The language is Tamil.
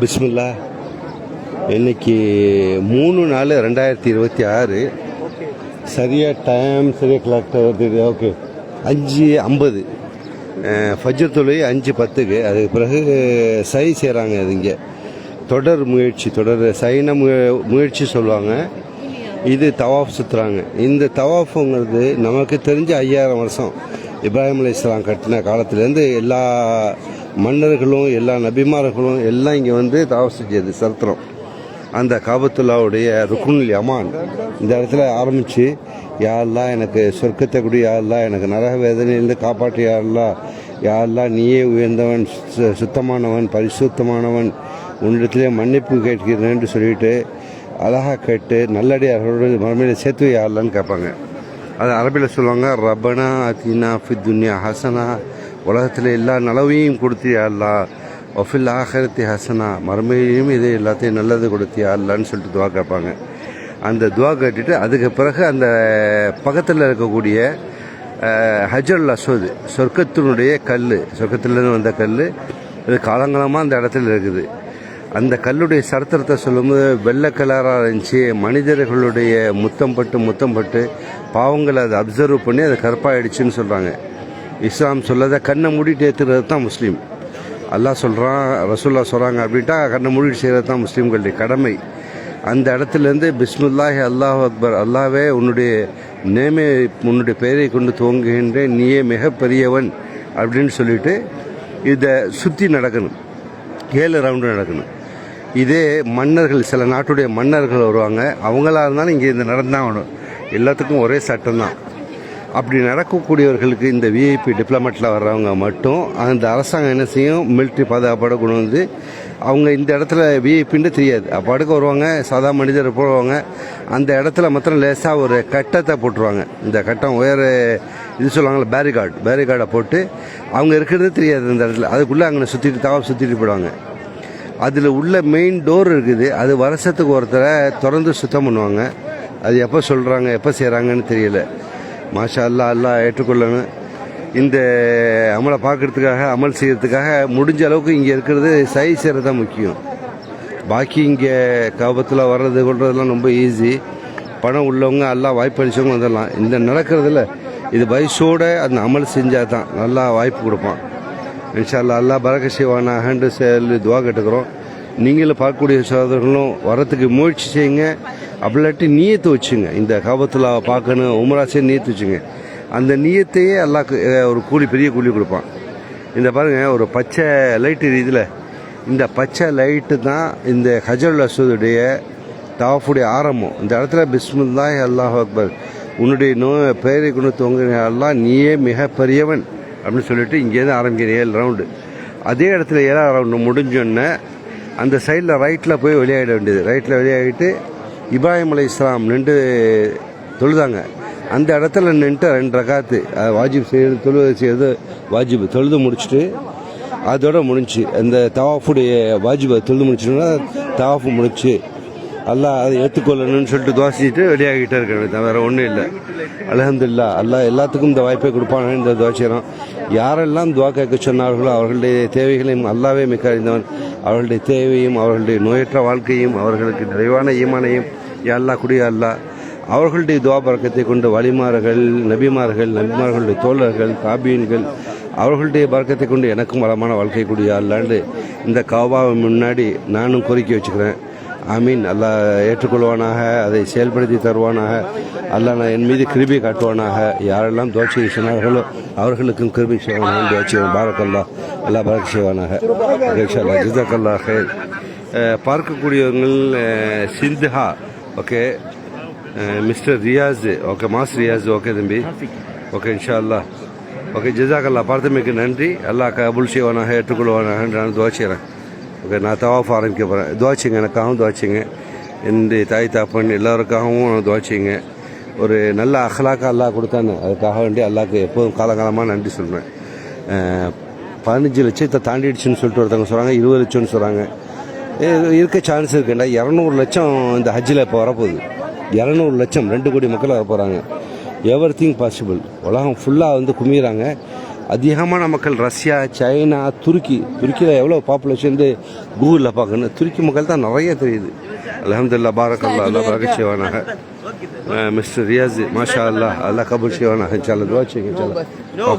பிஸ்மில்லா. இன்னைக்கு 3/4/2026 சரியாக டைம் சரியாக கரெக்டாக வருது. ஓகே, 5:50 ஃபஜ்ர் தொழுகை 5:10க்கு. அதுக்கு பிறகு சை செய்கிறாங்க. அது இங்கே தொடர் சைன முயற்சி சொல்லுவாங்க. இது தவாஃப் சுற்றுறாங்க. இந்த தவாஃபுங்கிறது நமக்கு தெரிஞ்ச 5000 வருஷம் இப்ராஹிம் அலைஹிஸ்ஸலாம் கட்டின காலத்துலேருந்து எல்லா மன்னர்களும் எல்லா நபிமார்களும் எல்லாம் இங்கே வந்து தவாஃப் செஞ்சது சரித்திரம். அந்த காபத்துல்லாவுடைய ருக்குனுல் யமான் இந்த இடத்துல ஆரம்பித்து, யாரெல்லாம் எனக்கு சொர்க்கத்தை கூடி, யாரெல்லாம் எனக்கு நரக வேதனையிலிருந்து காப்பாற்றி, யாரெல்லாம் நீயே உயர்ந்தவன், சுத்தமானவன், பரிசுத்தமானவன், உன்னிடத்திலே மன்னிப்பு கேட்கிறேன்னு சொல்லிட்டு அழகாக கேட்டு நல்லடியார்களோடு மறுமையில் சேர்த்து யாரெல்லான்னு கேட்பாங்க. அது அரபியில் சொல்லுவாங்க, ரப்பனா அத்தினா ஃபித் துன்யா ஹசனா, உலகத்தில் எல்லா நலவையும் கொடுத்து அல்லா, ஒஃபில் ஆஹிரத்தி ஹசனா, மறுமையிலையும் இது எல்லாத்தையும் நல்லது கொடுத்து அல்லான்னு சொல்லிட்டு துவா கேட்பாங்க. அந்த துவா கேட்டுட்டு அதுக்கு பிறகு அந்த பக்கத்தில் இருக்கக்கூடிய ஹஜருல் அஸ்வத், சொர்க்கத்தினுடைய கல், சொர்க்கத்திலேருந்து வந்த கல், இது காலங்காலமாக அந்த இடத்துல இருக்குது. அந்த கல்லுடைய சரித்திரத்தை சொல்லும்போது வெள்ளை கலராக இருந்துச்சு. மனிதர்களுடைய முத்தம் பட்டு பாவங்களை அதை அப்சர்வ் பண்ணி அதை கருப்பாயிடுச்சுன்னு சொல்கிறாங்க. இஸ்லாம் சொல்லதை கண்ணை மூடிட்டு ஏற்றுறது தான் முஸ்லீம். அல்லாஹ் சொல்கிறான், ரசூல்லா சொல்கிறாங்க அப்படின்ட்டா கண்ணை மூடிட்டு செய்கிறது தான் முஸ்லீம்களுடைய கடமை. அந்த இடத்துலேருந்து பிஸ்மில்லாஹி அல்லாஹ் அக்பர், அல்லாவே உன்னுடைய உன்னுடைய பெயரை கொண்டு துவங்குகின்றேன், நீயே மிக பெரியவன் அப்படின்னு சொல்லிட்டு இதை சுற்றி நடக்கணும். 7 ரவுண்டு நடக்கணும். இதே மன்னர்கள், சில நாட்டுடைய மன்னர்கள் வருவாங்க, அவங்களா இருந்தாலும் இங்கே இந்த நடந்தான் ஆகணும். எல்லாத்துக்கும் ஒரே சட்டம் தான். அப்படி நடக்கக்கூடியவர்களுக்கு இந்த விஐபி டிப்ளமேட்டில் வர்றவங்க மட்டும் அந்த அரசாங்கம் என்ன செய்யும், மிலிட்ரி பாதுகாப்போட கொண்டு வந்து அவங்க இந்த இடத்துல விஐபின்னு தெரியாது, அப்பாடுக்கு வருவாங்க, சாதா மனிதர் போடுவாங்க. அந்த இடத்துல மாத்திரம் லேசாக ஒரு கட்டத்தை போட்டுருவாங்க. இந்த கட்டம் உயர இது சொல்லுவாங்கள்ல, பேரிகார்டை போட்டு அவங்க இருக்கிறது தெரியாது இந்த இடத்துல. அதுக்குள்ளே அங்கே சுற்றிட்டு போயிடுவாங்க. அதில் உள்ள மெயின் டோர் இருக்குது. அது வருஷத்துக்கு ஒருத்தரை திறந்து சுத்தம் பண்ணுவாங்க. அது எப்போ சொல்கிறாங்க, எப்போ செய்கிறாங்கன்னு தெரியல. மாஷா அல்லாஹ் ஏற்றுக்கொள்ளணும். இந்த அமலை பார்க்குறதுக்காக, அமல் செய்கிறதுக்காக முடிஞ்ச அளவுக்கு இங்கே இருக்கிறது சை செய்கிறது தான் முக்கியம். பாக்கி இங்கே காபத்தில் வர்றது கொள்றதெல்லாம் ரொம்ப ஈஸி. பணம் உள்ளவங்க எல்லாம் வாய்ப்பு அளித்தவங்க வந்துடலாம். இந்த நடக்கிறதுல இது வயசோட அந்த அமல் செஞ்சால் தான் நல்லா வாய்ப்பு கொடுப்பான். இன்ஷா அல்லாஹ் அல்லாஹ் பரக்க செய்வானாகன்று சொல்லி துவா கேட்டுக்கிறோம். நீங்களும் பார்க்கக்கூடிய சகோதரர்களும் வரத்துக்கு முயற்சி செய்யுங்க. அப்படிலாட்டி நீயத்தை வச்சுங்க. இந்த காபத்தில் பார்க்கணும், உமராசே நீயத்து வச்சுங்க. அந்த நீயத்தையே அல்லாஹ் ஒரு பெரிய கூலி கொடுப்பான். இந்த பாருங்கள், ஒரு பச்சை லைட்டு இதில், இந்த பச்சை லைட்டு தான் இந்த ஹஜருல் அஸ்வதுடைய தவாஃபுடைய ஆரம்பம். இந்த இடத்துல பிஸ்மில்லாஹி அல்லாஹ் அக்பர், உன்னுடைய பெயரை கொண்டு துவங்குற அல்லாஹ் நீயே மிக பெரியவன் அப்படின்னு சொல்லிட்டு இங்கேருந்து ஆரம்பிக்கிற 7 ரவுண்டு. அதே இடத்துல 7ஆவது ரவுண்டு முடிஞ்சோடனே அந்த சைடில் ரைட்டில் போய் வெளியாகிட வேண்டியது. ரைட்டில் வெளியாகிட்டு இப்ராஹிம் அலைஹிஸ்ஸலாம் நின்று தொழுதாங்க. அந்த இடத்துல நின்றுட்டு 2 ரகாத்து வாஜிப் செய்கிறது வாஜிப் தொழுது முடிச்சுட்டு அதோட முடிஞ்சு அந்த தவாஃபுடைய வாஜிபை தொழுது முடிச்சுன்னா தவாஃபு முடிச்சு அல்லாஹ் அதை ஏற்றுக்கொள்ளணும்னு சொல்லிட்டு துவாசிட்டு வெளியாகிட்டே இருக்க, வேறு ஒன்றும் இல்லை. அல்ஹம்துலில்லாஹ், அல்லாஹ் எல்லாத்துக்கும் இந்த வாய்ப்பை கொடுப்பானு இந்த துவா செய்கிறோம். யாரெல்லாம் துவா கேட்க சொன்னார்களோ அவர்களுடைய தேவைகளையும் அல்லாவே மிக்க அறிந்தவன். அவர்களுடைய தேவையும் அவர்களுடைய நோயற்ற வாழ்க்கையும் அவர்களுக்கு நிறைவான ஈமானையும் அல்லாஹ் குடிய அல்லாஹ் அவர்களுடைய துவா பறக்கத்தை கொண்டு வலிமார்கள், நபிமார்களுடைய தோழர்கள், தாபீன்கள் அவர்களுடைய பறக்கத்தை கொண்டு எனக்கும் வளமான வாழ்க்கை கூடிய அல்லாண்டு இந்த காபாவை முன்னாடி நானும் கோரிக்கை வச்சுக்கிறேன். ஆமீன். அல்லாஹ் ஏற்றுக்கொள்வானாக, அதை செயல்படுத்தி தருவானாக. அல்லாஹ் நான் என் மீது கிருபை காட்டுவானாக. யாரெல்லாம் துவச்சி சொன்னார்களோ அவர்களுக்கும் கிருபை செய்வானாக. துவச்சி பாரக்கல்லா, அல்லாஹ் பரக்க செய்வானாக. ஜிஸாக்கல்லா ஹைர். பார்க்கக்கூடியவர்கள் Sinthuha, okay, mister Riyas, okay, மாஸ் ரியாஸ், ஓகே தம்பி, ஓகே, இன்ஷா அல்லாஹ், ஓகே, ஜிஸாக்கல்லா. பார்த்தமைக்கு நன்றி. அல்லாஹ் கபூல் செய்வானாக, ஏற்றுக்கொள்வானாக. நான் துவா செய்கிறேன். ஓகே, நான் தவாஃப் ஆரம்பிக்க போகிறேன். துவாச்சிங்க, எனக்காகவும் துவாச்சிங்க, என்னுடைய தாய் தாப்பன் எல்லாருக்காகவும் துவாச்சிங்க. ஒரு நல்ல அஹ்லாக்க அல்லாஹ் கொடுத்தானே, அதுக்காக வேண்டி அல்லாஹ்க்கு எப்போதும் காலகாலமாக நன்றி சொல்கிறேன். 15 லட்சத்தை தாண்டிடுச்சுன்னு சொல்லிட்டு ஒருத்தவங்க சொல்கிறாங்க, 20 லட்சம்னு சொல்கிறாங்க. இருக்க சான்ஸ் இருக்குண்டா. 200 லட்சம் இந்த ஹஜ்ஜில் இப்போ வரப்போகுது. 200 லட்சம் 2 கோடி மக்கள் வர போகிறாங்க. Every thing possible. உலகம் ஃபுல்லாக வந்து குமிறாங்க. அதிகமான மக்கள் ரஷ்யா, சைனா, துருக்கியில் எவ்வளோ பாப்புலேஷன் கூகுளில் பார்க்கணும். துருக்கி மக்கள் தான் நிறைய தெரியுது. அல்ஹம்துலில்லாஹ், பாரக்கல்லாஹ், அல்லாஹ் பரக்கத் செய்வானாக. மிஸ்டர் ரியாஸ், மாஷா அல்லாஹ், அல்லாஹ் கபூல் செய்வானாக. இன்ஷா அல்லாஹ் துஆ செய்யுங்க. இன்ஷா அல்லாஹ்.